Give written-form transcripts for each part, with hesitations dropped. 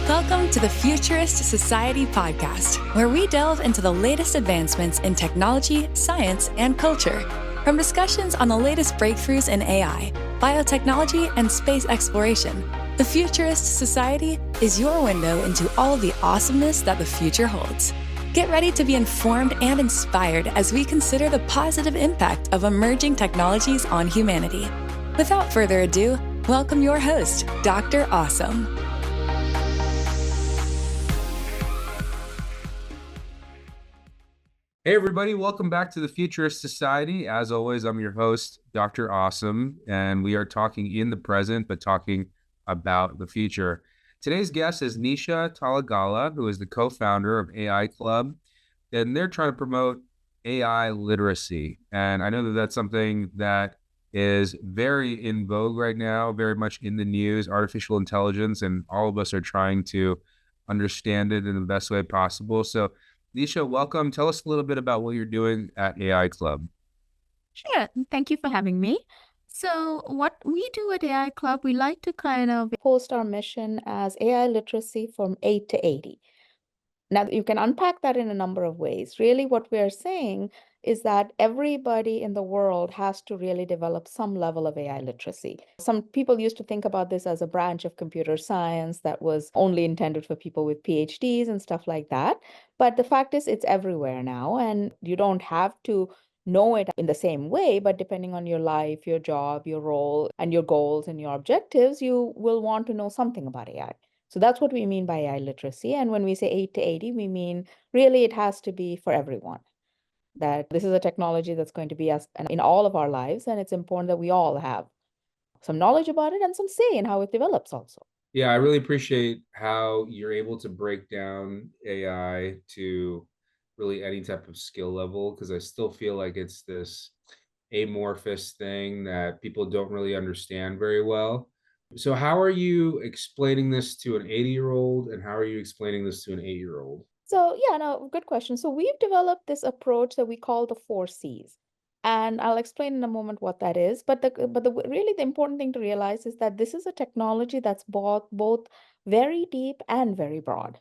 Welcome to the Futurist Society podcast, where we delve into the latest advancements in technology, science, and culture. From discussions on the latest breakthroughs in AI, biotechnology, and space exploration, the Futurist Society is your window into all of the awesomeness that the future holds. Get ready to be informed and inspired as we consider the positive impact of emerging technologies on humanity. Without further ado, welcome your host, Dr. Awesome. Hey everybody, welcome back to the Futurist Society. As always, I'm your host, Dr. Awesome, and we are talking in the present, but talking about the future. Today's guest is Nisha Talagala, who is the co-founder of AI Club, and they're trying to promote AI literacy. And I know that that's something that is very in vogue right now, very much in the news, artificial intelligence, and all of us are trying to understand it in the best way possible. So Nisha, welcome. Tell us a little bit about what you're doing at AI Club. Sure. Thank you for having me. So what we do at AI Club, we like to kind of post our mission as AI literacy from 8 to 80. Now, you can unpack that in a number of ways. Really, what we are saying is that everybody in the world has to really develop some level of AI literacy. Some people used to think about this as a branch of computer science that was only intended for people with PhDs and stuff like that. But the fact is, it's everywhere now, and you don't have to know it in the same way, but depending on your life, your job, your role, and your goals and your objectives, you will want to know something about AI. So that's what we mean by AI literacy. And when we say 8 to 80, we mean really it has to be for everyone. That this is a technology that's going to be us in all of our lives, and it's important that we all have some knowledge about it and some say in how it develops also. Yeah, I really appreciate how you're able to break down AI to really any type of skill level, because I still feel like it's this amorphous thing that people don't really understand very well. So how are you explaining this to an 80-year-old and how are you explaining this to an 8-year-old? So yeah, no, good question. So we've developed this approach that we call the 4 Cs. And I'll explain in a moment what that is. But really the important thing to realize is that this is a technology that's both very deep and very broad.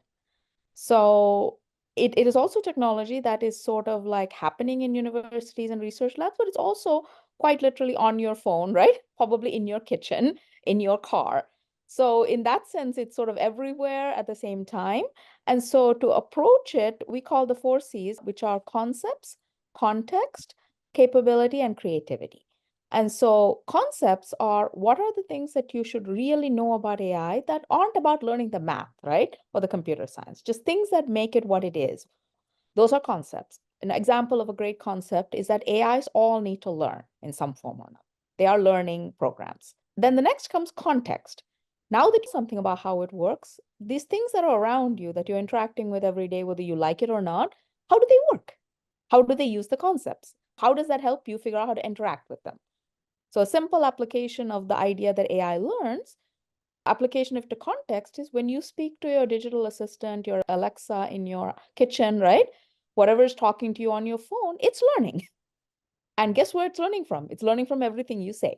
So it is also technology that is sort of like happening in universities and research labs, but it's also quite literally on your phone, right? Probably in your kitchen, in your car. So in that sense, it's sort of everywhere at the same time. And so to approach it, we call the 4 Cs, which are concepts, context, capability, and creativity. And so concepts are what are the things that you should really know about AI that aren't about learning the math, right? Or the computer science, just things that make it what it is. Those are concepts. An example of a great concept is that AIs all need to learn in some form or another. They are learning programs. Then the next comes context. Now that you know something about how it works, these things that are around you that you're interacting with every day, whether you like it or not, how do they work? How do they use the concepts? How does that help you figure out how to interact with them? So a simple application of the idea that AI learns, application of the context is when you speak to your digital assistant, your Alexa in your kitchen, right? Whatever is talking to you on your phone, it's learning. And guess where it's learning from? It's learning from everything you say.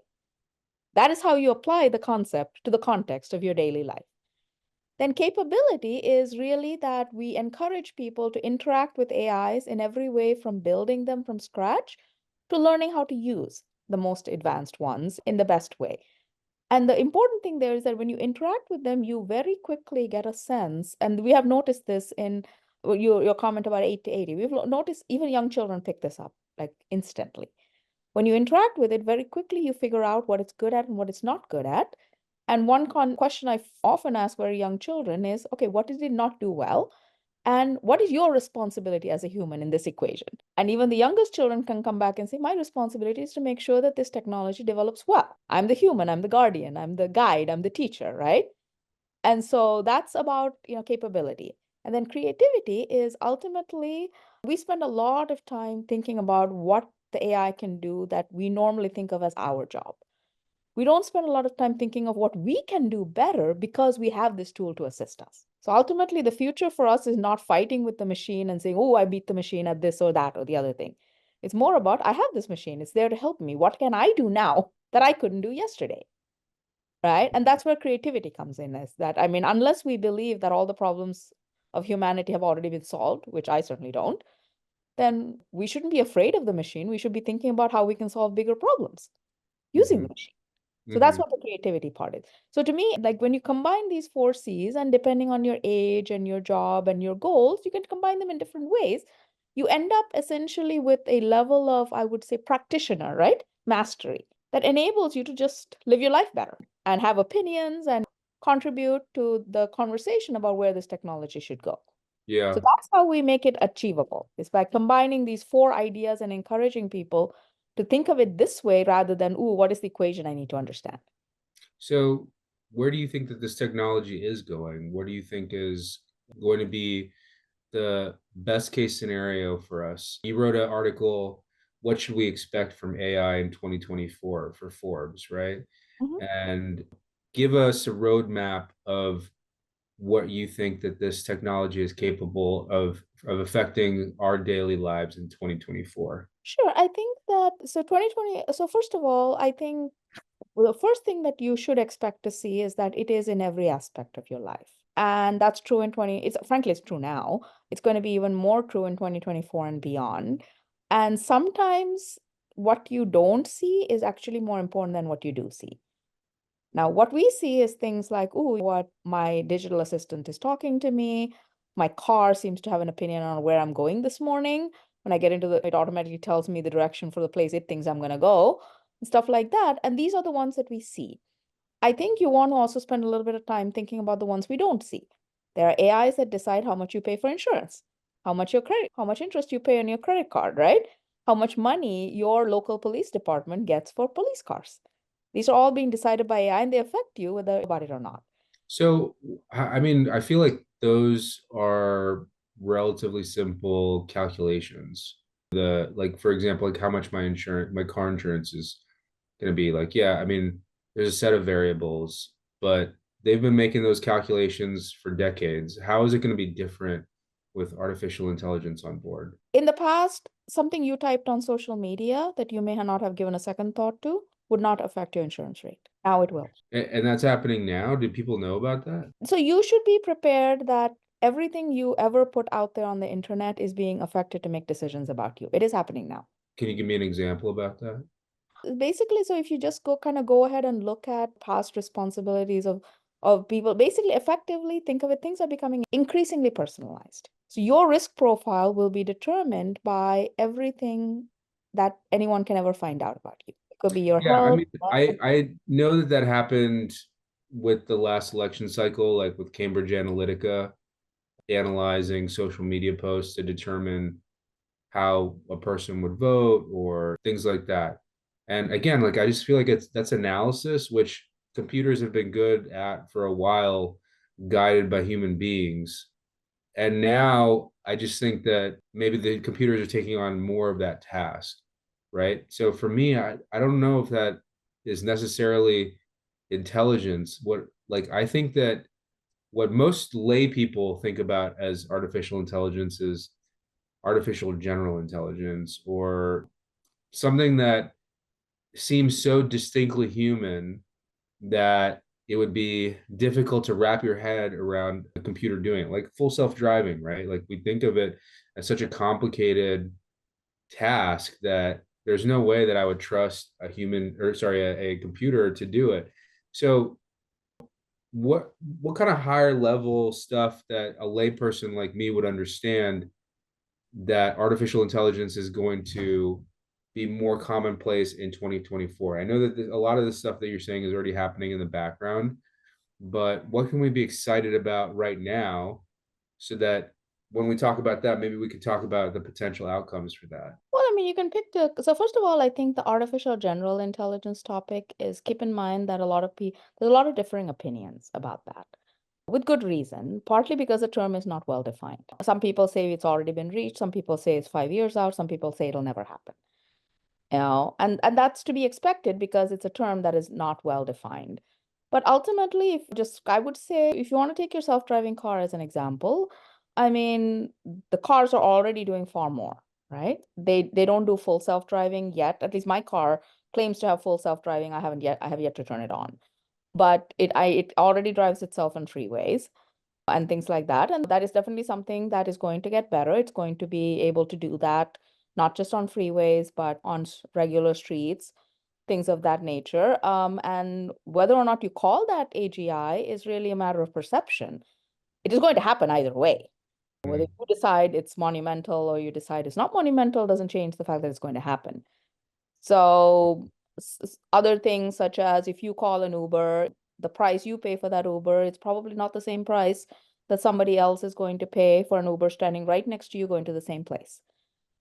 That is how you apply the concept to the context of your daily life. Then capability is really that we encourage people to interact with AIs in every way from building them from scratch to learning how to use the most advanced ones in the best way. And the important thing there is that when you interact with them, you very quickly get a sense, and we have noticed this in your comment about 8 to 80. We've noticed even young children pick this up like instantly. When you interact with it, very quickly you figure out what it's good at and what it's not good at. And one question I often ask very young children is, okay, what did it not do well? And what is your responsibility as a human in this equation? And even the youngest children can come back and say, my responsibility is to make sure that this technology develops well. I'm the human, I'm the guardian, I'm the guide, I'm the teacher, right? And so that's about, capability. And then creativity is ultimately, we spend a lot of time thinking about what the AI can do that we normally think of as our job. We don't spend a lot of time thinking of what we can do better because we have this tool to assist us. So ultimately, the future for us is not fighting with the machine and saying, oh, I beat the machine at this or that or the other thing. It's more about, I have this machine. It's there to help me. What can I do now that I couldn't do yesterday? right? And that's where creativity comes in, is that, I mean, unless we believe that all the problems of humanity have already been solved, which I certainly don't, then we shouldn't be afraid of the machine. We should be thinking about how we can solve bigger problems using the machine. So that's what the creativity part is. So to me, like when you combine these four C's, and depending on your age and your job and your goals, you can combine them in different ways. You end up essentially with a level of, I would say, practitioner, right? Mastery that enables you to just live your life better and have opinions and contribute to the conversation about where this technology should go. Yeah. So that's how we make it achievable, is by combining these four ideas and encouraging people to think of it this way rather than, ooh, what is the equation I need to understand? So where do you think that this technology is going? What do you think is going to be the best case scenario for us? You wrote an article, what should we expect from AI in 2024 for Forbes, right? Mhm. And give us a roadmap of what you think that this technology is capable of affecting our daily lives in 2024. Sure. I think that, so 2020, so first of all, I think the first thing that you should expect to see is that it is in every aspect of your life. And that's true in 20, it's frankly, it's true now. It's going to be even more true in 2024 and beyond. And sometimes what you don't see is actually more important than what you do see. Now, what we see is things like, oh, what my digital assistant is talking to me. My car seems to have an opinion on where I'm going this morning. When I get into it automatically tells me the direction for the place it thinks I'm going to go, and stuff like that. And these are the ones that we see. I think you want to also spend a little bit of time thinking about the ones we don't see. There are AIs that decide how much you pay for insurance, how much how much interest you pay on your credit card, right? How much money your local police department gets for police cars. These are all being decided by AI and they affect you whether about it or not. So, I mean, I feel like those are relatively simple calculations. Like, for example, like how much my car insurance is going to be. Like, yeah, I mean, there's a set of variables, but they've been making those calculations for decades. How is it going to be different with artificial intelligence on board? In the past, something you typed on social media that you may not have given a second thought to would not affect your insurance rate. Now it will. And that's happening now. Do people know about that? So you should be prepared that everything you ever put out there on the internet is being affected to make decisions about you. It is happening now. Can you give me an example about that? Basically, so if you just go ahead and look at past responsibilities of people, basically effectively think of it, things are becoming increasingly personalized. So your risk profile will be determined by everything that anyone can ever find out about you. It could be your Yeah, I health. mean, I know that that happened with the last election cycle, like with Cambridge Analytica analyzing social media posts to determine how a person would vote or things like that. And again, like I just feel like that's analysis, which computers have been good at for a while, guided by human beings. And now I just think that maybe the computers are taking on more of that task, right? So for me, I don't know if that is necessarily intelligence. What like I think that what most lay people think about as artificial intelligence is artificial general intelligence or something that seems so distinctly human that it would be difficult to wrap your head around a computer doing it, like full self-driving, right? Like we think of it as such a complicated task that there's no way that I would trust a human or sorry, a computer to do it. So what kind of higher level stuff that a layperson like me would understand that artificial intelligence is going to be more commonplace in 2024? I know that a lot of the stuff that you're saying is already happening in the background, but what can we be excited about right now so that when we talk about that, maybe we could talk about the potential outcomes for that? Well, I mean, you can pick so first of all, I think the artificial general intelligence topic is, keep in mind that a lot of people, there's a lot of differing opinions about that. With good reason, partly because the term is not well defined. Some people say it's already been reached, some people say it's 5 years out, some people say it'll never happen. And that's to be expected because it's a term that is not well defined. But ultimately, if just I would say if you want to take your self-driving car as an example, I mean, the cars are already doing far more, right? They don't do full self-driving yet. At least my car claims to have full self-driving. I have yet to turn it on. but it already drives itself on freeways and things like that. And that is definitely something that is going to get better. It's going to be able to do that, not just on freeways, but on regular streets, things of that nature. And whether or not you call that AGI is really a matter of perception. It is going to happen either way. Whether Mm. you decide it's monumental or you decide it's not monumental doesn't change the fact that it's going to happen. So other things such as if you call an Uber, the price you pay for that Uber, it's probably not the same price that somebody else is going to pay for an Uber standing right next to you going to the same place.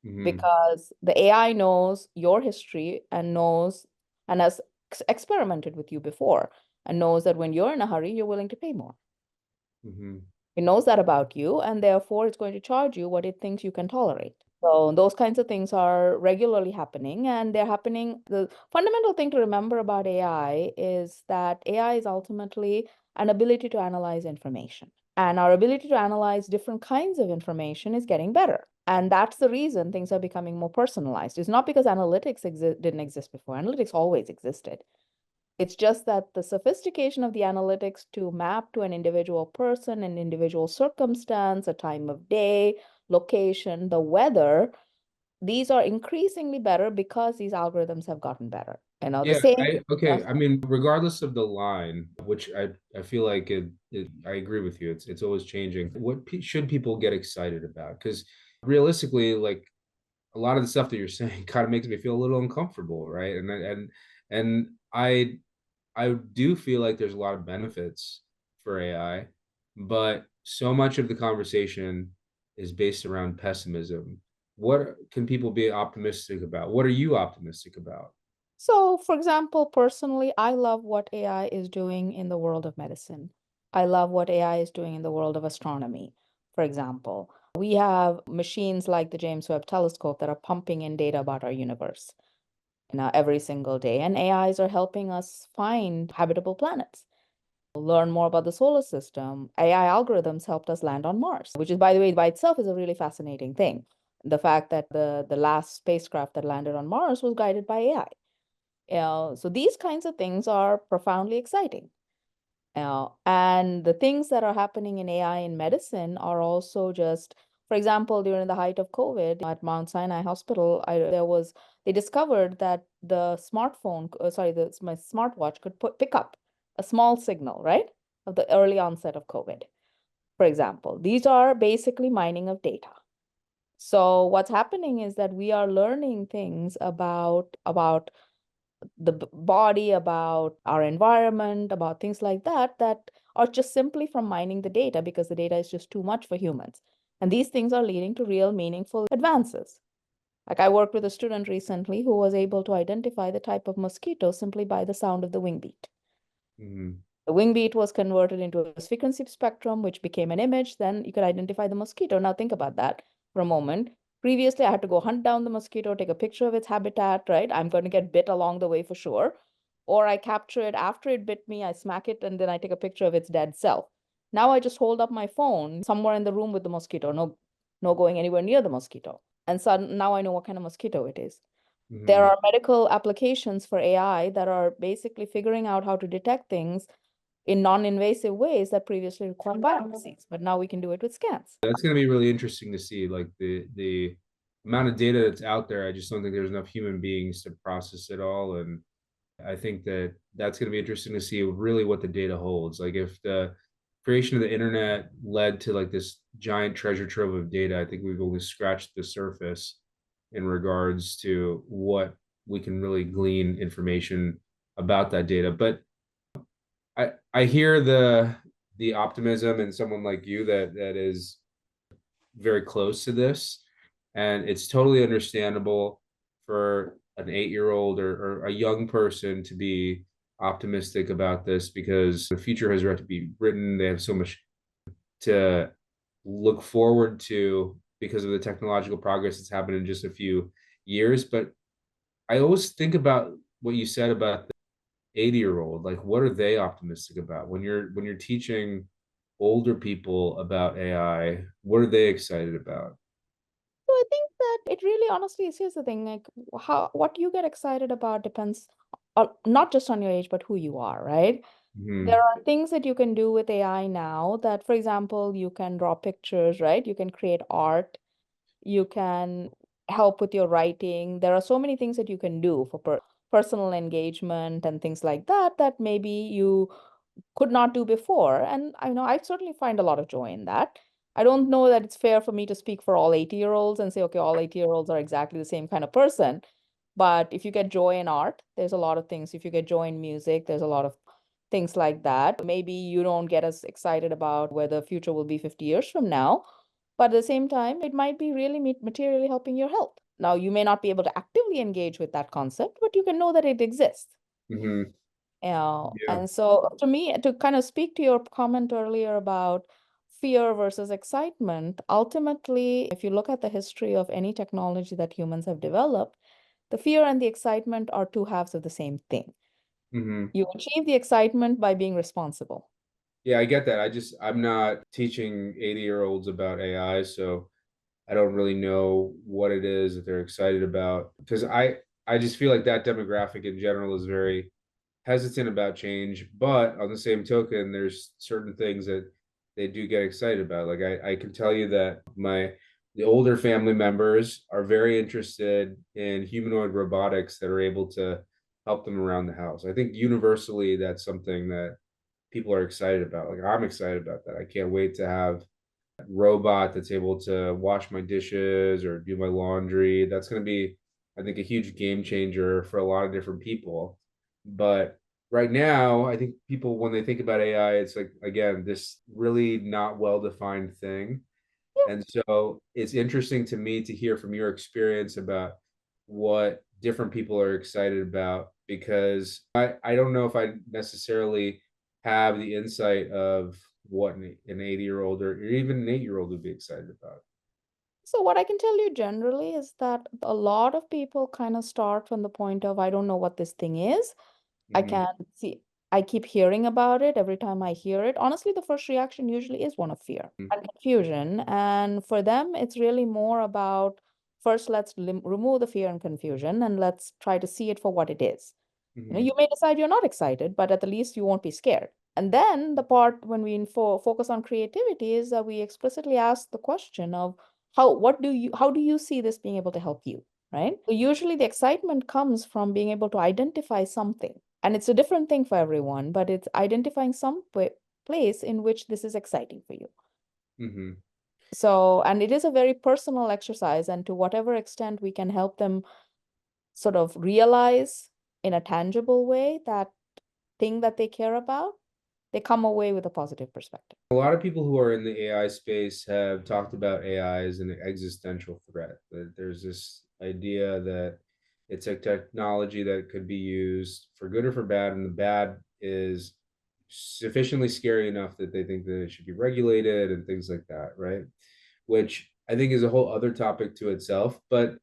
Mhm. Because the AI knows your history and knows and has experimented with you before and knows that when you're in a hurry, you're willing to pay more. Mhm. It knows that about you, and therefore it's going to charge you what it thinks you can tolerate. So those kinds of things are regularly happening, and they're happening. The fundamental thing to remember about AI is that AI is ultimately an ability to analyze information. And our ability to analyze different kinds of information is getting better. And that's the reason things are becoming more personalized. It's not because analytics didn't exist before. Analytics always existed. It's just that the sophistication of the analytics to map to an individual person, an individual circumstance, a time of day, location, the weather, these are increasingly better because these algorithms have gotten better. The Yeah, same. okay. Yes. I mean, regardless of the line, which I feel like I agree with you. It's always changing. What should people get excited about? Because realistically, like a lot of the stuff that you're saying kind of makes me feel a little uncomfortable, right? And I do feel like there's a lot of benefits for AI, but so much of the conversation is based around pessimism. What can people be optimistic about? What are you optimistic about? So, for example, personally, I love what AI is doing in the world of medicine. I love what AI is doing in the world of astronomy, for example. We have machines like the James Webb Telescope that are pumping in data about our universe, every single day. And AIs are helping us find habitable planets, learn more about the solar system. AI algorithms helped us land on Mars, which is, by the way, by itself is a really fascinating thing. The fact that the last spacecraft that landed on Mars was guided by AI. So these kinds of things are profoundly exciting. And the things that are happening in AI in medicine are also just, for example, during the height of COVID at Mount Sinai Hospital, they discovered that the smartphone, my smartwatch could pick up a small signal, right, of the early onset of COVID, for example. These are basically mining of data. So what's happening is that we are learning things about the body, about our environment, about things like that, that are just simply from mining the data because the data is just too much for humans. And these things are leading to real meaningful advances. Like I worked with a student recently who was able to identify the type of mosquito simply by the sound of the wing beat. Mhm. The wing beat was converted into a frequency spectrum, which became an image. Then you could identify the mosquito. Now think about that for a moment. Previously, I had to go hunt down the mosquito, take a picture of its habitat, right? I'm going to get bit along the way for sure. Or I capture it after it bit me, I smack it, and then I take a picture of its dead self. Now I just hold up my phone somewhere in the room with the mosquito, no going anywhere near the mosquito. And so now I know what kind of mosquito it is. There Mhm. are medical applications for AI that are basically figuring out how to detect things in non-invasive ways that previously required biopsies, but now we can do it with scans. That's going to be really interesting to see, like the amount of data that's out there. I just don't think there's enough human beings to process it all, and I think that that's going to be interesting to see really what the data holds. Like if the creation of the internet led to like this giant treasure trove of data, I think we've only scratched the surface in regards to what we can really glean information about that data. But I hear the optimism in someone like you that is very close to this, and it's totally understandable for an 8-year-old or a young person to be optimistic about this because the future has yet to be written. They have so much to look forward to because of the technological progress that's happened in just a few years. But I always think about what you said about the 80-year-old. Like, what are they optimistic about when you're teaching older people about AI? What are they excited about? So I think that it really honestly is, here's the thing, like what you get excited about depends not just on your age, but who you are, right? Mm-hmm. There are things that you can do with AI now that, for example, you can draw pictures, right? You can create art, you can help with your writing. There are so many things that you can do for personal engagement and things like that that maybe you could not do before. And I know I certainly find a lot of joy in that. I don't know that it's fair for me to speak for all 80-year-olds and say, okay, all 80-year-olds are exactly the same kind of person. But if you get joy in art, there's a lot of things. If you get joy in music, there's a lot of things like that. Maybe you don't get as excited about where the future will be 50 years from now, but at the same time, it might be really materially helping your health. Now, you may not be able to actively engage with that concept, but you can know that it exists. Mm-hmm. Yeah. And so to me, to kind of speak to your comment earlier about fear versus excitement, ultimately, if you look at the history of any technology that humans have developed, the fear and the excitement are two halves of the same thing. Mm-hmm. You achieve the excitement by being responsible. Yeah, I get that. I'm not teaching 80-year-olds about AI, so I don't really know what it is that they're excited about because I just feel like that demographic in general is very hesitant about change, but on the same token, there's certain things that they do get excited about. Like I can tell you that the older family members are very interested in humanoid robotics that are able to help them around the house. I think universally that's something that people are excited about. Like I'm excited about that. I can't wait to have a robot that's able to wash my dishes or do my laundry. That's going to be, I think, a huge game changer for a lot of different people. But right now, I think people, when they think about AI, it's like, again, this really not well defined thing. And so it's interesting to me to hear from your experience about what different people are excited about because I don't know if I necessarily have the insight of what an 80-year-old or even an 8-year-old would be excited about. So what I can tell you generally is that a lot of people kind of start from the point of, I don't know what this thing is. I Mm-hmm. can't see. I keep hearing about it. Every time I hear it, honestly, the first reaction usually is one of fear and confusion. And for them, it's really more about first, let's remove the fear and confusion and let's try to see it for what it is. Mm-hmm. You may decide you're not excited, but at the least you won't be scared. And then the part when we focus on creativity is that we explicitly ask the question of how do you see this being able to help you, right? So usually the excitement comes from being able to identify something. And it's a different thing for everyone, but it's identifying some place in which this is exciting for you. Mm-hmm. So, and it is a very personal exercise, and to whatever extent we can help them sort of realize in a tangible way that thing that they care about, they come away with a positive perspective. A lot of people who are in the AI space have talked about AI as an existential threat. That there's this idea that it's a technology that could be used for good or for bad, and the bad is sufficiently scary enough that they think that it should be regulated and things like that, right? Which I think is a whole other topic to itself. But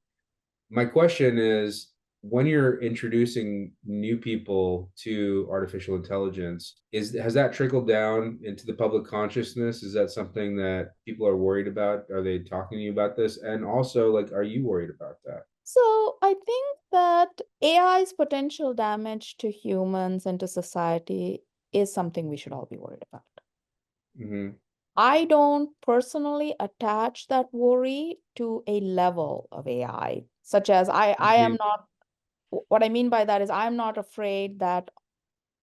my question is, when you're introducing new people to artificial intelligence, has that trickled down into the public consciousness? Is that something that people are worried about? Are they talking to you about this? And also, like, are you worried about that? So I think that AI's potential damage to humans and to society is something we should all be worried about. Mm-hmm. I don't personally attach that worry to a level of AI, such as I am not, what I mean by that is I'm not afraid that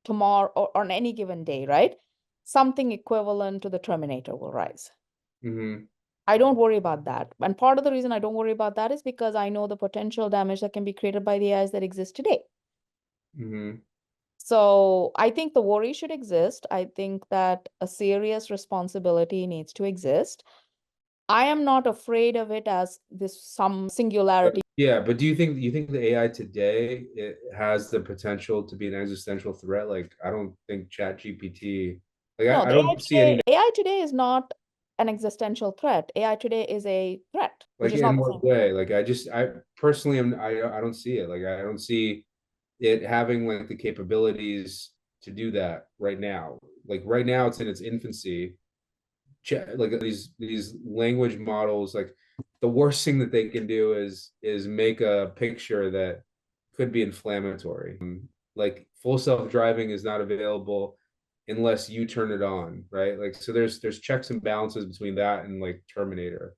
tomorrow or on any given day, right? Something equivalent to the Terminator will rise. Mm-hmm. I don't worry about that. And part of the reason I don't worry about that is because I know the potential damage that can be created by the AIs that exist today. Mm-hmm. So I think the worry should exist. I think that a serious responsibility needs to exist. I am not afraid of it as this some singularity. Yeah, but do you think the AI today it has the potential to be an existential threat? Like, I don't think Chat GPT, like No, I don't see any. AI today is not an existential threat. AI today is a threat, which Like is in not the what same. way? Like I personally am I don't see it. Like I don't see it having like the capabilities to do that right now. Like right now it's in its infancy. Like these language models, like the worst thing that they can do is make a picture that could be inflammatory. Like full self-driving is not available. unless you turn it on, right? Like, so there's checks and balances between that and like Terminator.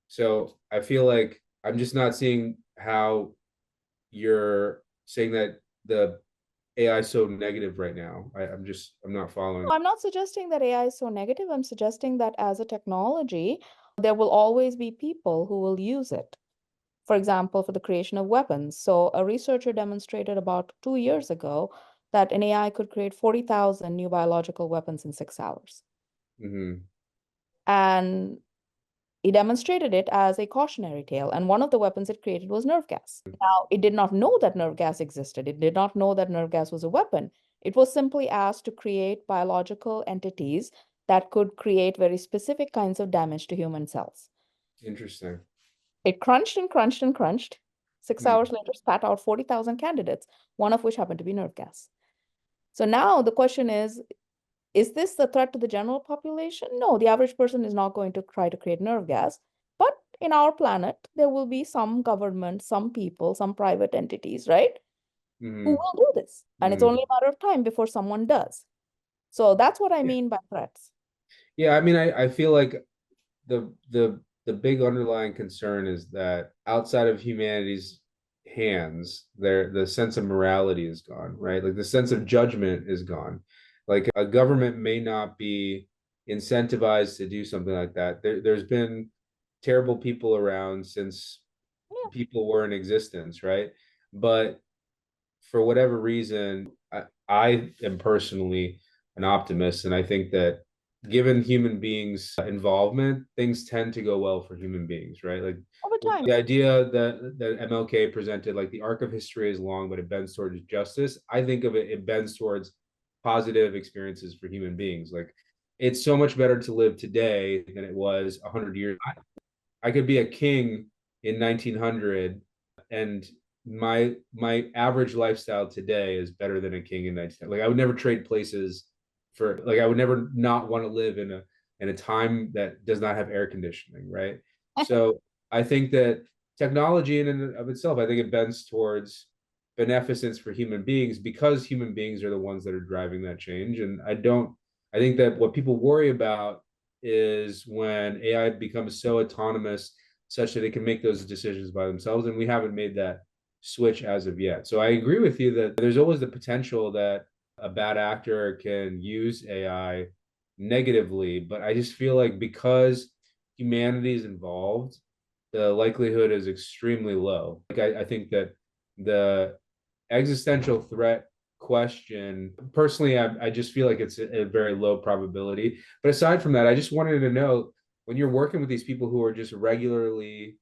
So I feel like I'm just not seeing how you're saying that the AI is so negative right now. I'm not following. I'm not suggesting that AI is so negative. I'm suggesting that as a technology, there will always be people who will use it. For example, for the creation of weapons. So a researcher demonstrated about 2 years ago that an AI could create 40,000 new biological weapons in 6 hours. Mm-hmm. And he demonstrated it as a cautionary tale. And one of the weapons it created was nerve gas. Now, it did not know that nerve gas existed. It did not know that nerve gas was a weapon. It was simply asked to create biological entities that could create very specific kinds of damage to human cells. Interesting. It crunched and crunched and crunched. 6 hours Mm. later, spat out 40,000 candidates, one of which happened to be nerve gas. So now the question is this a threat to the general population? No, the average person is not going to try to create nerve gas. But in our planet, there will be some government, some people, some private entities, right, who Mm-hmm. will do this. And it's Mm-hmm. only a matter of time before someone does. So that's what I mean by threats. Yeah, I mean, I feel like the big underlying concern is that outside of humanity's hands, the sense of morality is gone, right? Like the sense of judgment is gone. Like a government may not be incentivized to do something like that. There's been terrible people around since Yeah. people were in existence, right? But for whatever reason, I am personally an optimist, and I think that given human beings' involvement, things tend to go well for human beings, right? Like Over time. the idea that MLK presented, like the arc of history is long, but it bends towards justice. I think of it, it bends towards positive experiences for human beings. Like it's so much better to live today than it was 100 years. I could be a king in 1900 and my average lifestyle today is better than a king in 1900. Like I would never trade places for like I would never not want to live in a time that does not have air conditioning, right? So I think that technology in and of itself, I think it bends towards beneficence for human beings because human beings are the ones that are driving that change. And I think that what people worry about is when AI becomes so autonomous such that it can make those decisions by themselves. And we haven't made that switch as of yet. So I agree with you that there's always the potential that a bad actor can use AI negatively, but I just feel like because humanity is involved, the likelihood is extremely low. Like I think that the existential threat question, personally, I just feel like it's a very low probability. But aside from that, I just wanted to know when you're working with these people who are just regularly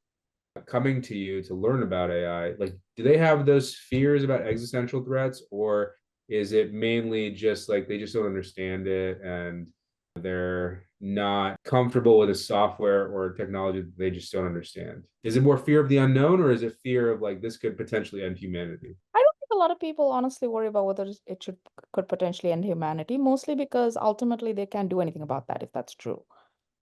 coming to you to learn about AI, like, do they have those fears about existential threats, or is it mainly just like they just don't understand it and they're not comfortable with a software or technology that they just don't understand? Is it more fear of the unknown, or is it fear of like this could potentially end humanity? I don't think a lot of people honestly worry about whether it could potentially end humanity, mostly because ultimately they can't do anything about that if that's true.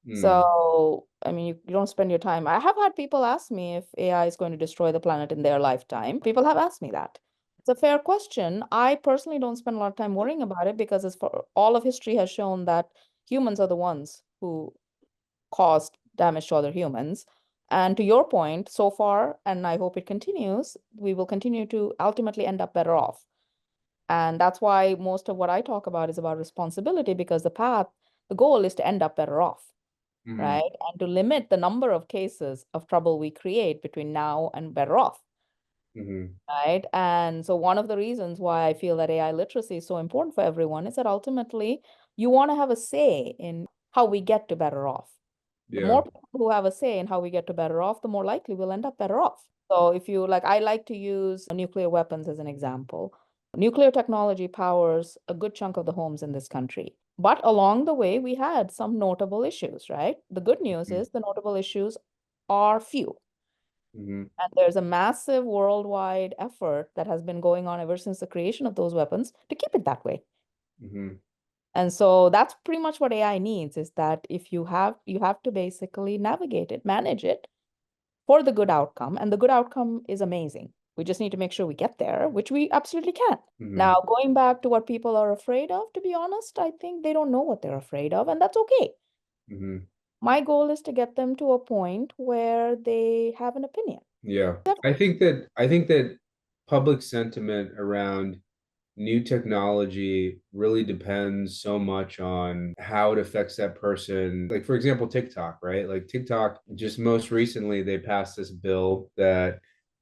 Mm, So, I mean, you don't spend your time. I have had people ask me if AI is going to destroy the planet in their lifetime. People have asked me that. It's a fair question. I personally don't spend a lot of time worrying about it because as for all of history has shown that humans are the ones who caused damage to other humans. And to your point, so far, and I hope it continues, we will continue to ultimately end up better off. And that's why most of what I talk about is about responsibility because the goal is to end up better off, mm, right? And to limit the number of cases of trouble we create between now and better off, mm, right? And so one of the reasons why I feel that AI literacy is so important for everyone is that ultimately you want to have a say in how we get to better off. The yeah. more people who have a say in how we get to better off, the more likely we'll end up better off. So if you like, I like to use nuclear weapons as an example. Nuclear technology powers a good chunk of the homes in this country. But along the way, we had some notable issues, right? The good news Mm, is the notable issues are few. mm, And there's a massive worldwide effort that has been going on ever since the creation of those weapons to keep it that way. mm, And so that's pretty much what AI needs is that if you have to basically navigate it, manage it for the good outcome. And the good outcome is amazing. We just need to make sure we get there, which we absolutely can. Mhm. Now, going back to what people are afraid of, to be honest, I think they don't know what they're afraid of, and that's okay. Mhm. My goal is to get them to a point where they have an opinion. Yeah. I think that public sentiment around new technology really depends so much on how it affects that person. Like, for example, TikTok, right? Like TikTok, just most recently, they passed this bill that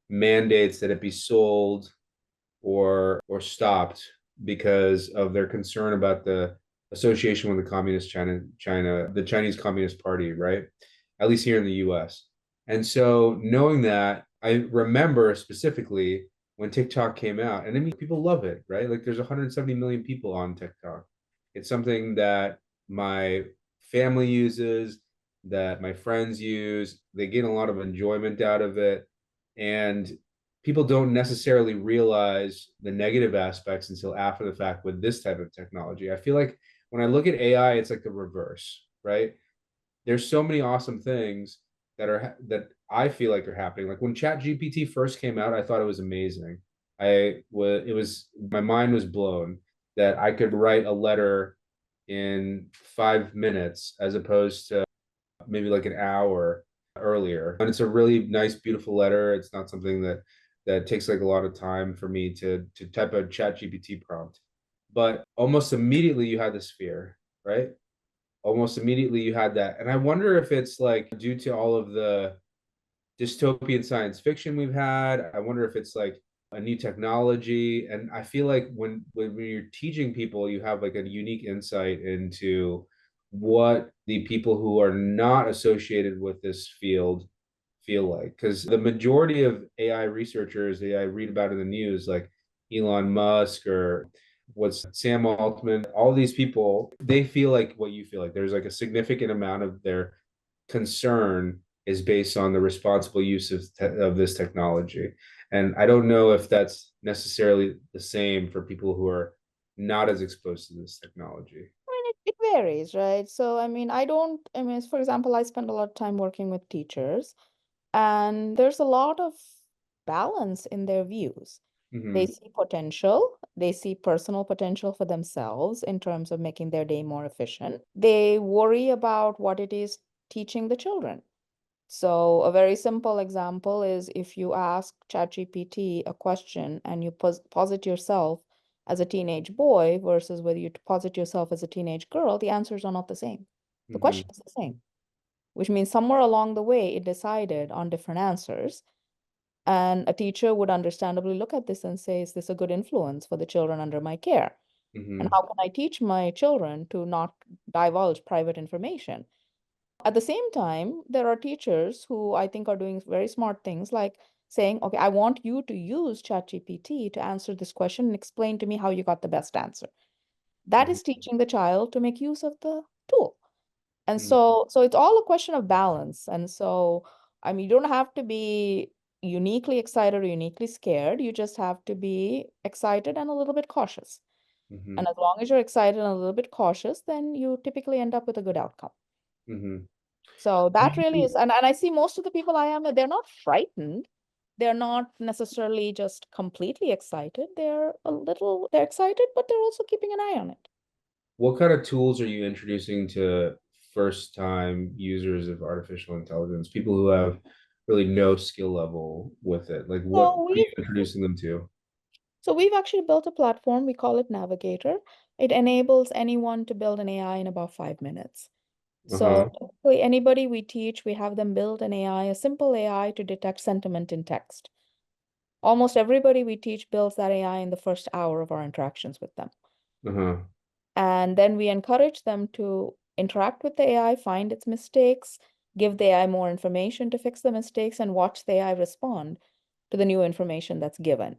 mandates that it be sold or stopped because of their concern about the association with the the Chinese Communist Party, right? At least here in the US. And so knowing that, I remember specifically when TikTok came out, and I mean people love it, right? Like there's 170 million people on TikTok. It's something that my family uses, that my friends use. They get a lot of enjoyment out of it. And people don't necessarily realize the negative aspects until after the fact with this type of technology. I feel like when I look at AI, it's like the reverse, right? There's so many awesome things that I feel like are happening. Like when ChatGPT first came out, I thought it was amazing. It was my mind was blown that I could write a letter in 5 minutes as opposed to maybe like an hour earlier. And it's a really nice, beautiful letter. It's not something that takes like a lot of time for me to type a chat GPT prompt. But almost immediately you had this fear, right? Almost immediately you had that. And I wonder if it's like due to all of the dystopian science fiction we've had. I wonder if it's like a new technology. And I feel like when you're teaching people, you have like a unique insight into what the people who are not associated with this field feel like. Because the majority of AI researchers that I read about in the news, like Elon Musk or what's Sam Altman, all these people, they feel like what you feel like. There's like a significant amount of their concern is based on the responsible use of this technology. And I don't know if that's necessarily the same for people who are not as exposed to this technology. I mean, it varies, right? So, I mean, for example, I spend a lot of time working with teachers, and there's a lot of balance in their views. They Mm-hmm. see potential, they see personal potential for themselves in terms of making their day more efficient. They worry about what it is teaching the children. So, a very simple example is if you ask ChatGPT a question and you posit yourself as a teenage boy versus whether you posit yourself as a teenage girl, the answers are not the same. The Mm-hmm. question is the same, which means somewhere along the way it decided on different answers. And a teacher would understandably look at this and say, is this a good influence for the children under my care? And Mm-hmm. how can I teach my children to not divulge private information? At the same time, there are teachers who I think are doing very smart things like saying, okay, I want you to use ChatGPT to answer this question and explain to me how you got the best answer. That is teaching the child to make use of the tool. And Mm-hmm. so it's all a question of balance. And so, I mean, you don't have to be uniquely excited or uniquely scared. You just have to be excited and a little bit cautious. Mm-hmm. And as long as you're excited and a little bit cautious, then you typically end up with a good outcome. Mm-hmm. So that really is, and I see most of the people I am, they're not frightened. They're not necessarily just completely excited. They're excited, but they're also keeping an eye on it. What kind of tools are you introducing to first time users of artificial intelligence, people who have really no skill level with it? Like what So are you we've introducing them to? so we've actually built a platform. We call it Navigator. It enables anyone to build an AI in about 5 minutes. So Uh-huh. typically anybody we teach, we have them build an AI, a simple AI to detect sentiment in text. Almost everybody we teach builds that AI in the first hour of our interactions with them. Uh-huh. And then we encourage them to interact with the AI, find its mistakes, give the AI more information to fix the mistakes, and watch the AI respond to the new information that's given.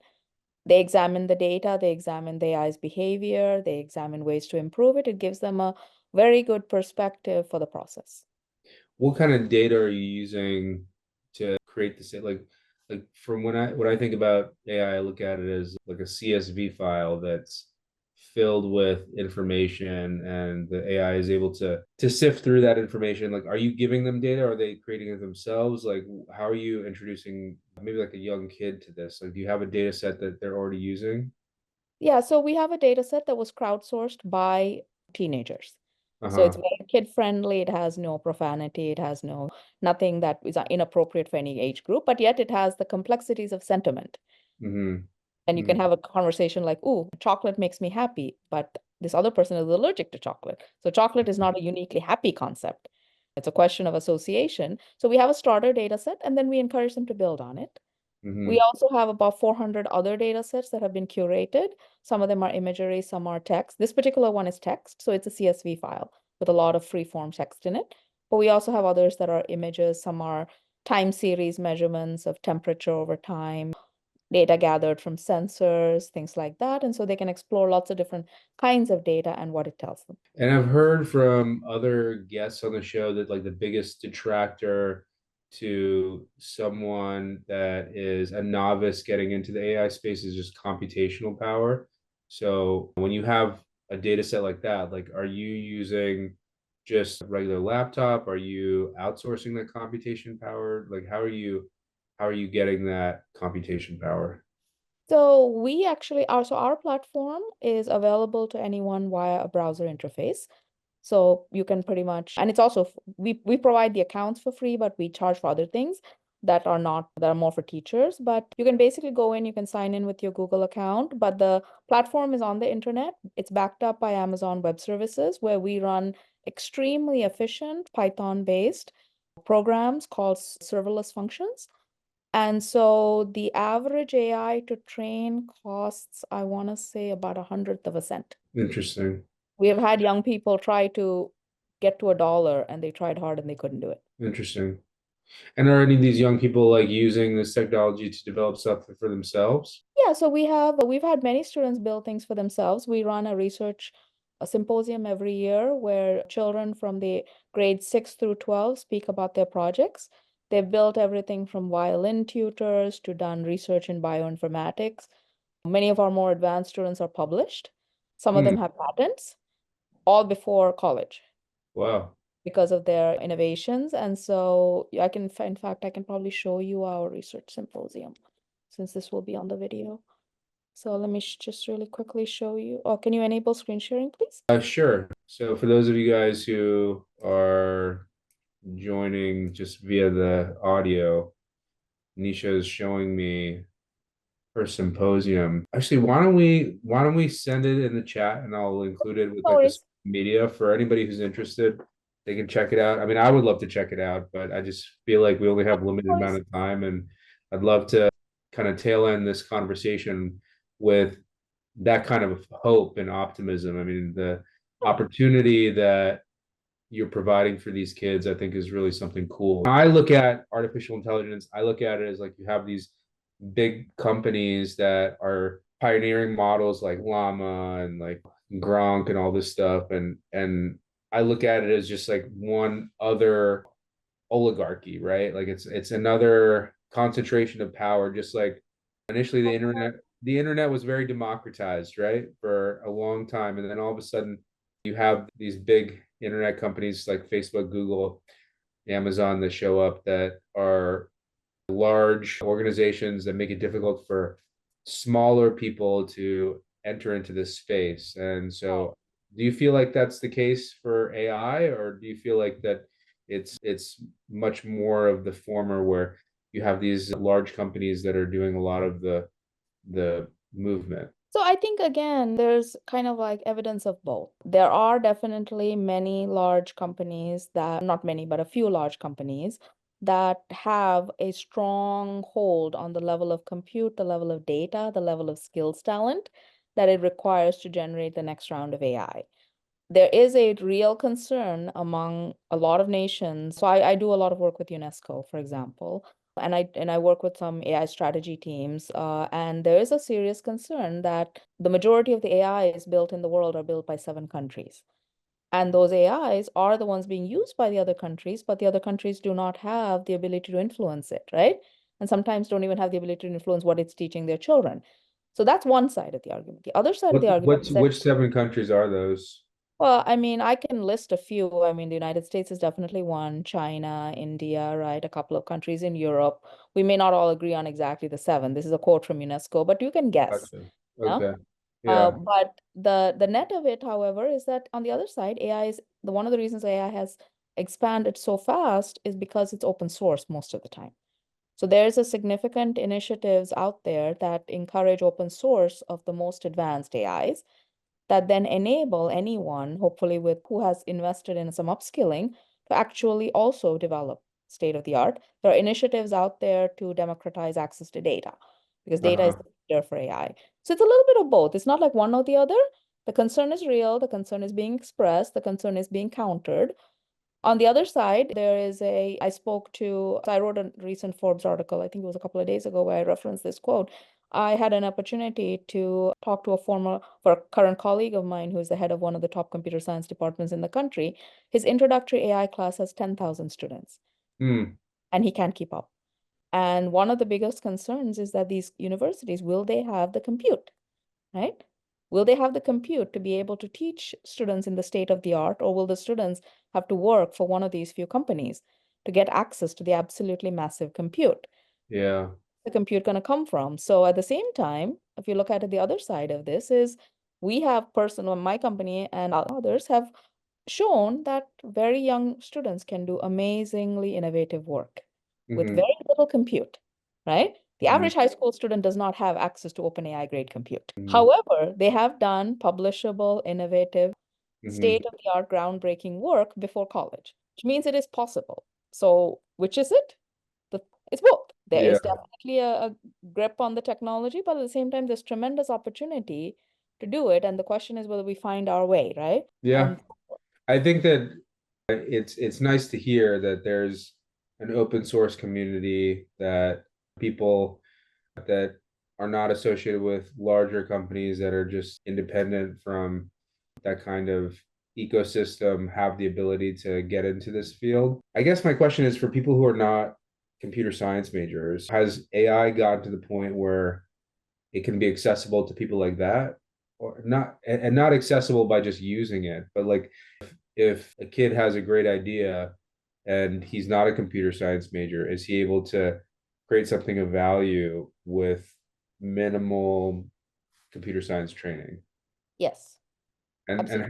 They examine the data, they examine the AI's behavior, they examine ways to improve it. It gives them a very good perspective for the process. What kind of data are you using to create this? Like from when I think about AI, I look at it as like a CSV file that's filled with information, and the AI is able to sift through that information. Like, are you giving them data? Are they creating it themselves? Like, how are you introducing maybe like a young kid to this? Like, do you have a data set that they're already using? Yeah, so we have a data set that was crowdsourced by teenagers. So it's Uh-huh. very kid friendly. It has no profanity. It has nothing that is inappropriate for any age group, but yet it has the complexities of sentiment. Mm-hmm. And you can Mm-hmm. have a conversation like, "Ooh, chocolate makes me happy," but this other person is allergic to chocolate. So chocolate is not a uniquely happy concept. It's a question of association. So we have a starter data set, and then we encourage them to build on it. We Mm-hmm. also have about 400 other data sets that have been curated. Some of them are imagery, some are text. This particular one is text, so it's a CSV file with a lot of free-form text in it. But we also have others that are images. Some are time series measurements of temperature over time, data gathered from sensors, things like that. And so they can explore lots of different kinds of data and what it tells them. And I've heard from other guests on the show that like the biggest detractor to someone that is a novice getting into the AI space is just computational power. So when you have a data set like that, like are you using just a regular laptop? Are you outsourcing that computation power? Like how are you getting that computation power? So we actually are, so our platform is available to anyone via a browser interface. So you can pretty much, and it's also, we provide the accounts for free, but we charge for other things that are not, that are more for teachers. But you can basically go in, you can sign in with your Google account, but the platform is on the internet. It's backed up by Amazon Web Services, where we run extremely efficient Python-based programs called serverless functions. And so the average AI to train costs, I want to say, about 100th of a cent. Interesting. We have had young people try to get to $1 and they tried hard and they couldn't do it. Interesting. And are any of these young people like using this technology to develop stuff for themselves? Yeah, so we've had many students build things for themselves. We run a symposium every year where children from the grade 6 through 12 speak about their projects. They've built everything from violin tutors to done research in bioinformatics. Many of our more advanced students are published. Some of Hmm. them have patents, all before college, Wow. because of their innovations. And so I can, in fact, I can probably show you our research symposium since this will be on the video. So let me just really quickly show you. Oh, can you enable screen sharing, please? Sure. So for those of you guys who are joining just via the audio, Nisha is showing me her symposium. Actually, why don't we send it in the chat and I'll include it with No like the worries. media for anybody who's interested. They can check it out. I mean, I would love to check it out, but I just feel like we only have limited No amount worries. of time, and I'd love to kind of tail end this conversation with that kind of hope and optimism. I mean, the Yeah. opportunity that you're providing for these kids, I think, is really something cool. When I look at artificial intelligence, I look at it as like you have these big companies that are pioneering models like Llama and like Gronk and all this stuff, and I look at it as just like one other oligarchy, right? Like it's another concentration of power, just like initially the internet was very democratized, right? For a long time. And then all of a sudden you have these big internet companies like Facebook, Google, Amazon that show up that are large organizations that make it difficult for smaller people to enter into this space. And so do you feel like that's the case for AI, or do you feel like that it's much more of the former where you have these large companies that are doing a lot of the movement? So I think again, there's kind of like evidence of both. There are definitely many large companies that, not many, but a few large companies that have a strong hold on the level of compute, the level of data, the level of skills talent that it requires to generate the next round of AI. There is a real concern among a lot of nations. So I do a lot of work with UNESCO, for example, and I work with some AI strategy teams. And there is a serious concern that the majority of the AIs built in the world are built by 7 countries. And those AIs are the ones being used by the other countries, but the other countries do not have the ability to influence it, right? And sometimes don't even have the ability to influence what it's teaching their children. So that's one side of the argument. The other side of the argument is that, Which 7 countries are those? well, I mean, I can list a few. I mean, the United States is definitely one, China, India, right? A couple of countries in Europe. We may not all agree on exactly the seven. This is a quote from UNESCO, but you can guess. Gotcha. No? Okay. Yeah. But the net of it, however, is that on the other side, AI is one of the reasons AI has expanded so fast is because it's open source most of the time. So there's a significant initiatives out there that encourage open source of the most advanced AIs that then enable anyone, hopefully with who has invested in some upskilling, to actually also develop state of the art. There are initiatives out there to democratize access to data because data is Uh-huh. the future for AI. So it's a little bit of both. It's not like one or the other. The concern is real, the concern is being expressed, the concern is being countered. On the other side, I wrote a recent Forbes article, I think it was a couple of days ago, where I referenced this quote. I had an opportunity to talk to a current colleague of mine who's the head of one of the top computer science departments in the country. His introductory AI class has 10,000 students, Hmm. and he can't keep up. And one of the biggest concerns is that these universities, will they have the compute, right? Will they have the compute to be able to teach students in the state of the art, or will the students have to work for one of these few companies to get access to the absolutely massive compute? Yeah. The compute going to come from? So at the same time, if you look at it, the other side of this is we have my company and others have shown that very young students can do amazingly innovative work with Mm-hmm. very little compute, right? The Mm-hmm. average high school student does not have access to OpenAI grade compute. Mm-hmm. However, they have done publishable, innovative, Mm-hmm. state-of-the-art, groundbreaking work before college, which means it is possible. So, which is it? The, it's both. There Yeah. is definitely a grip on the technology, but at the same time, there's tremendous opportunity to do it. And the question is whether we find our way, right? Yeah. And I think that it's nice to hear that there's an open source community, that people that are not associated with larger companies that are just independent from that kind of ecosystem have the ability to get into this field. I guess my question is for people who are not computer science majors, has AI gotten to the point where it can be accessible to people like that, or not, and not accessible by just using it, but like if a kid has a great idea and he's not a computer science major, is he able to create something of value with minimal computer science training? yes, And absolutely.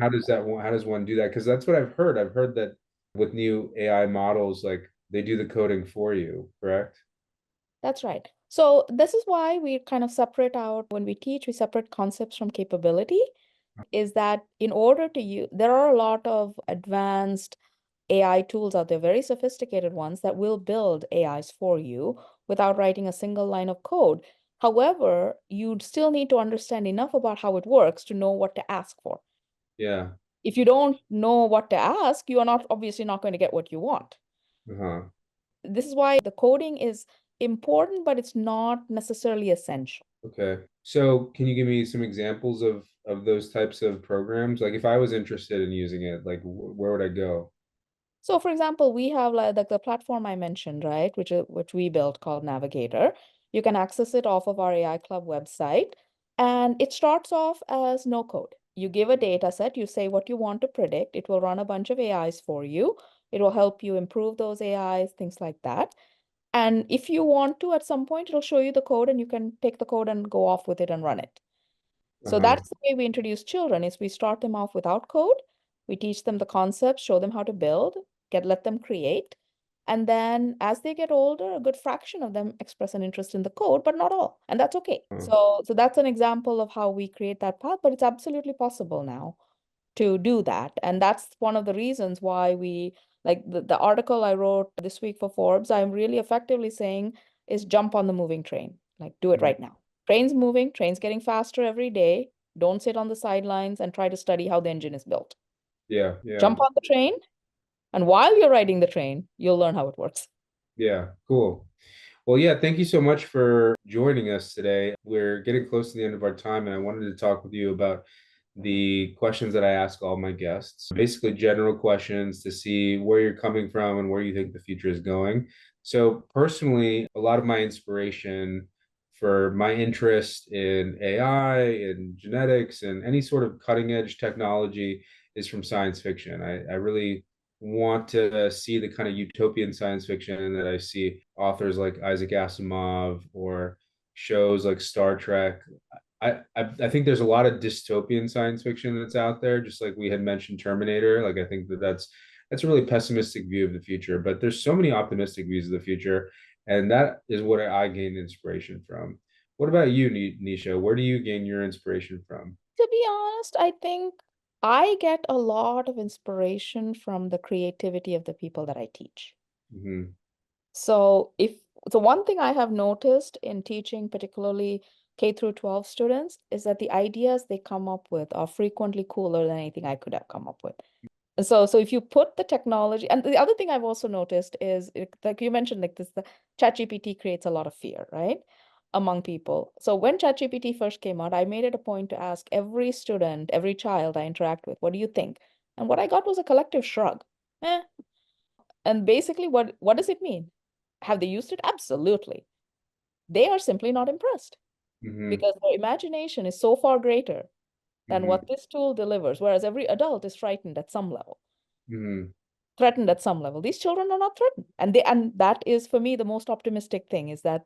how does one do that? Because that's what I've heard. I've heard that with new AI models, like they do the coding for you, correct? That's right. So this is why we kind of separate out when we teach, we separate concepts from capability. Is that in order to use, there are a lot of advanced AI tools out there, very sophisticated ones that will build AIs for you without writing a single line of code. However, you still need to understand enough about how it works to know what to ask for. Yeah. If you don't know what to ask, you are not obviously not going to get what you want. Uh-huh. This is why the coding is important, but it's not necessarily essential. Okay. So can you give me some examples of those types of programs? Like if I was interested in using it, like where would I go? So for example, we have like the platform I mentioned, right, which we built called Navigator. You can access it off of our AI Club website, and it starts off as no code. You give a data set, you say what you want to predict, it will run a bunch of AIs for you. It will help you improve those AIs, things like that. And if you want to, at some point, it'll show you the code and you can take the code and go off with it and run it. So Uh-huh. that's the way we introduce children is we start them off without code. We teach them the concepts, show them how to build, let them create. And then as they get older, a good fraction of them express an interest in the code, but not all. And that's okay. Uh-huh. So that's an example of how we create that path, but it's absolutely possible now to do that. And that's one of the reasons why we, like the article I wrote this week for Forbes, I'm really effectively saying is jump on the moving train. Like do it right now. Train's moving, train's getting faster every day. Don't sit on the sidelines and try to study how the engine is built. Yeah, yeah, Jump on the train, and while you're riding the train, you'll learn how it works. yeah. Cool. Well, yeah, thank you so much for joining us today. We're getting close to the end of our time, and I wanted to talk with you about the questions that I ask all my guests. Basically, general questions to see where you're coming from and where you think the future is going. So, personally, a lot of my inspiration for my interest in AI and genetics and any sort of cutting edge technology is from science fiction. I really want to see the kind of utopian science fiction that I see authors like Isaac Asimov or shows like Star Trek. I think there's a lot of dystopian science fiction that's out there, just like we had mentioned Terminator. Like I think that's a really pessimistic view of the future, but there's so many optimistic views of the future, and that is what I gain inspiration from. What about you, Nisha? Where do you gain your inspiration from? To be honest, I think I get a lot of inspiration from the creativity of the people that I teach. Mm-hmm. So if the one thing I have noticed in teaching, particularly K through 12 students, is that the ideas they come up with are frequently cooler than anything I could have come up with. And so if you put the technology, and the other thing I've also noticed is, like you mentioned, like this, the ChatGPT creates a lot of fear, right, among people. So when ChatGPT first came out, I made it a point to ask every student, every child I interact with, what do you think? And what I got was a collective shrug. Eh. And basically, what does it mean? Have they used it? Absolutely. They are simply not impressed Mm-hmm. because their imagination is so far greater than Mm-hmm. what this tool delivers, whereas every adult is frightened at some level, Mm-hmm. threatened at some level. These children are not threatened. And that is for me the most optimistic thing, is that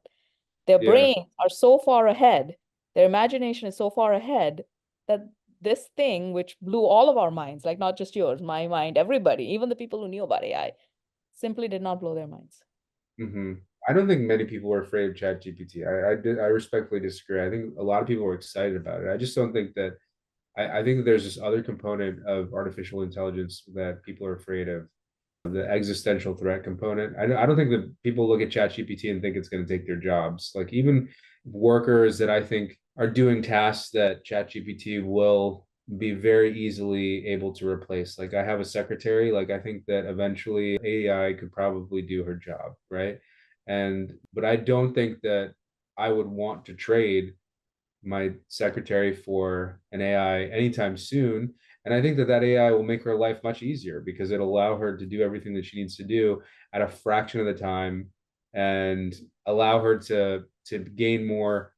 their Yeah. brains are so far ahead, their imagination is so far ahead, that this thing which blew all of our minds, like not just yours, my mind, everybody, even the people who knew about AI, simply did not blow their minds. Mm-hmm. I don't think many people were afraid of ChatGPT. I respectfully disagree. I think a lot of people were excited about it. I just don't think that I think that there's this other component of artificial intelligence that people are afraid of, the existential threat component. I don't think that people look at ChatGPT and think it's going to take their jobs. Like even workers that I think are doing tasks that ChatGPT will be very easily able to replace. Like I have a secretary, like I think that eventually AI could probably do her job, right? But I don't think that I would want to trade my secretary for an AI anytime soon. And I think that that AI will make her life much easier because it'll allow her to do everything that she needs to do at a fraction of the time and allow her to gain more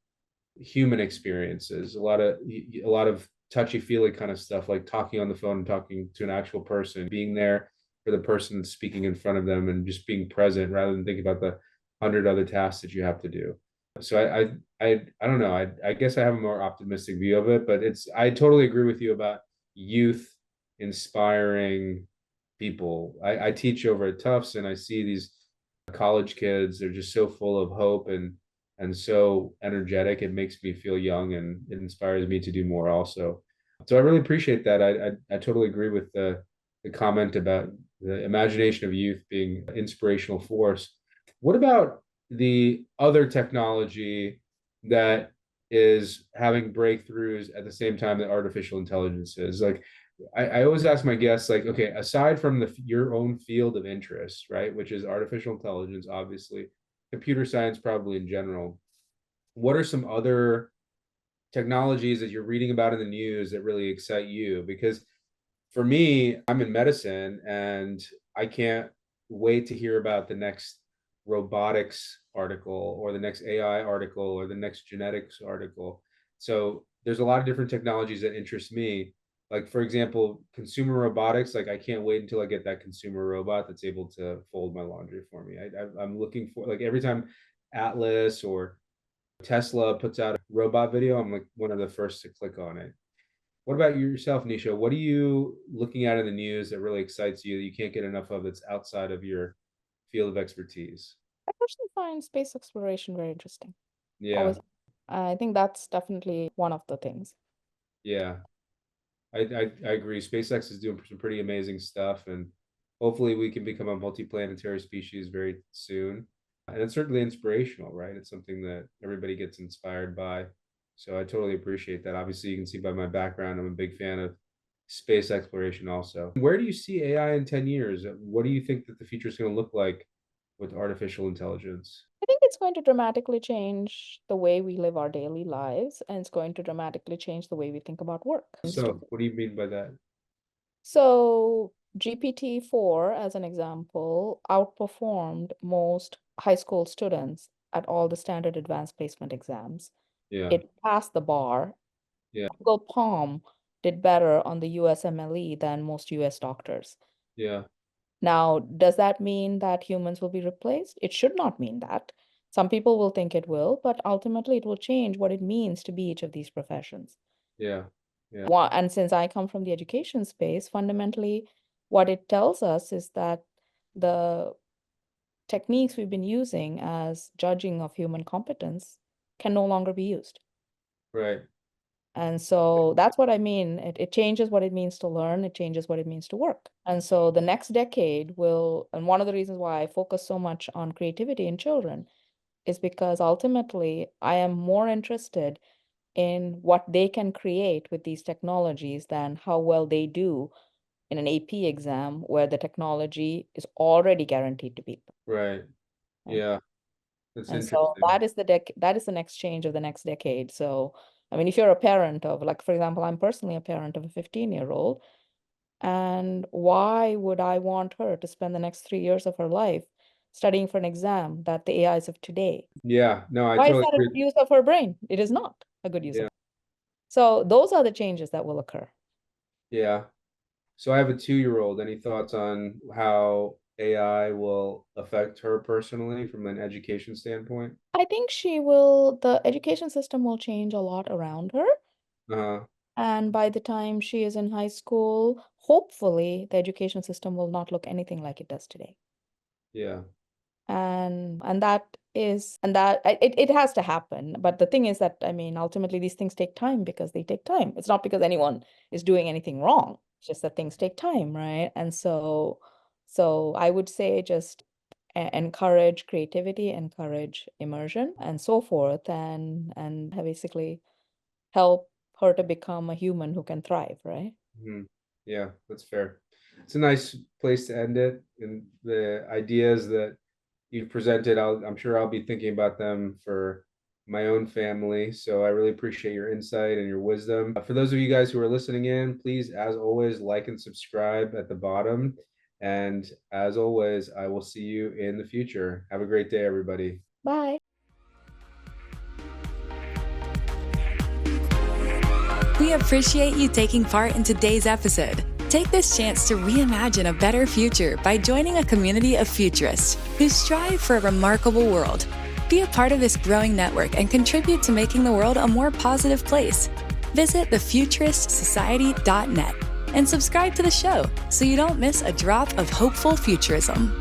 human experiences, a lot of touchy feely kind of stuff, like talking on the phone and talking to an actual person, being there for the person speaking in front of them and just being present rather than thinking about the 100 other tasks that you have to do. So I don't know. I guess I have a more optimistic view of it, but I totally agree with you about youth inspiring people. I teach over at Tufts and I see these college kids. They're just so full of hope and so energetic. It makes me feel young and it inspires me to do more also. So I really appreciate that. I totally agree with the comment about the imagination of youth being an inspirational force. What about the other technology that is having breakthroughs at the same time that artificial intelligence is? Like I always ask my guests, like, okay, aside from your own field of interest, right, which is artificial intelligence, obviously, computer science, probably in general, what are some other technologies that you're reading about in the news that really excite you? Because for me, I'm in medicine and I can't wait to hear about the next robotics article or the next AI article or the next genetics article. So there's a lot of different technologies that interest me. Like, for example, consumer robotics, like I can't wait until I get that consumer robot that's able to fold my laundry for me. I'm looking for, like, every time Atlas or Tesla puts out a robot video, I'm like one of the first to click on it. What about yourself, Nisha? What are you looking at in the news that really excites you that you can't get enough of that's outside of your field of expertise? I personally find space exploration very interesting. Yeah, Always. I think that's definitely one of the things. yeah, I agree. SpaceX is doing some pretty amazing stuff, and hopefully we can become a multiplanetary species very soon. And it's certainly inspirational, right? It's something that everybody gets inspired by. So I totally appreciate that. Obviously, you can see by my background, I'm a big fan of space exploration also. Where do you see AI in 10 years? What do you think that the future is going to look like with artificial intelligence? I think it's going to dramatically change the way we live our daily lives, and it's going to dramatically change the way we think about work. So, what do you mean by that? So GPT-4, as an example, outperformed most high school students at all the standard advanced placement exams. Yeah. It passed the bar. Yeah. Google Palm did better on the USMLE than most US doctors. Yeah. Now, does that mean that humans will be replaced? It should not mean that. Some people will think it will, but ultimately it will change what it means to be each of these professions. Yeah. Yeah. And since I come from the education space, fundamentally, what it tells us is that the techniques we've been using as judging of human competence can no longer be used. Right. And so that's what I mean. It changes what it means to learn, it changes what it means to work. And so the next decade will, and one of the reasons why I focus so much on creativity in children is because ultimately I am more interested in what they can create with these technologies than how well they do in an AP exam where the technology is already guaranteed to beat them. Right. Right? Yeah. That's And so interesting. that is the next change of the next decade. So, I mean, if you're a parent of, like, for example, I'm personally a parent of a 15-year-old, and why would I want her to spend the next 3 years of her life studying for an exam that the AIs of today? Yeah. No, I Why is totally that a good agree. use of her brain? It is not a good use of. Yeah. So those are the changes that will occur. Yeah. So I have a 2-year-old. Any thoughts on how AI will affect her personally from an education standpoint? I think the education system will change a lot around her. Uh-huh. And by the time she is in high school, hopefully the education system will not look anything like it does today. Yeah. And it has to happen. But the thing is that, I mean, ultimately these things take time because they take time. It's not because anyone is doing anything wrong. It's just that things take time, right? And so I would say just encourage creativity, encourage immersion, and so forth, and basically help her to become a human who can thrive, right? Mhm. Yeah, that's fair. It's a nice place to end it. And the ideas that you've presented, I'm sure I'll be thinking about them for my own family. So I really appreciate your insight and your wisdom. For those of you guys who are listening in, please, as always, like and subscribe at the bottom. And as always, I will see you in the future. Have a great day, everybody. Bye. We appreciate you taking part in today's episode. Take this chance to reimagine a better future by joining a community of futurists who strive for a remarkable world. Be a part of this growing network and contribute to making the world a more positive place. Visit thefuturistsociety.net and subscribe to the show so you don't miss a drop of hopeful futurism.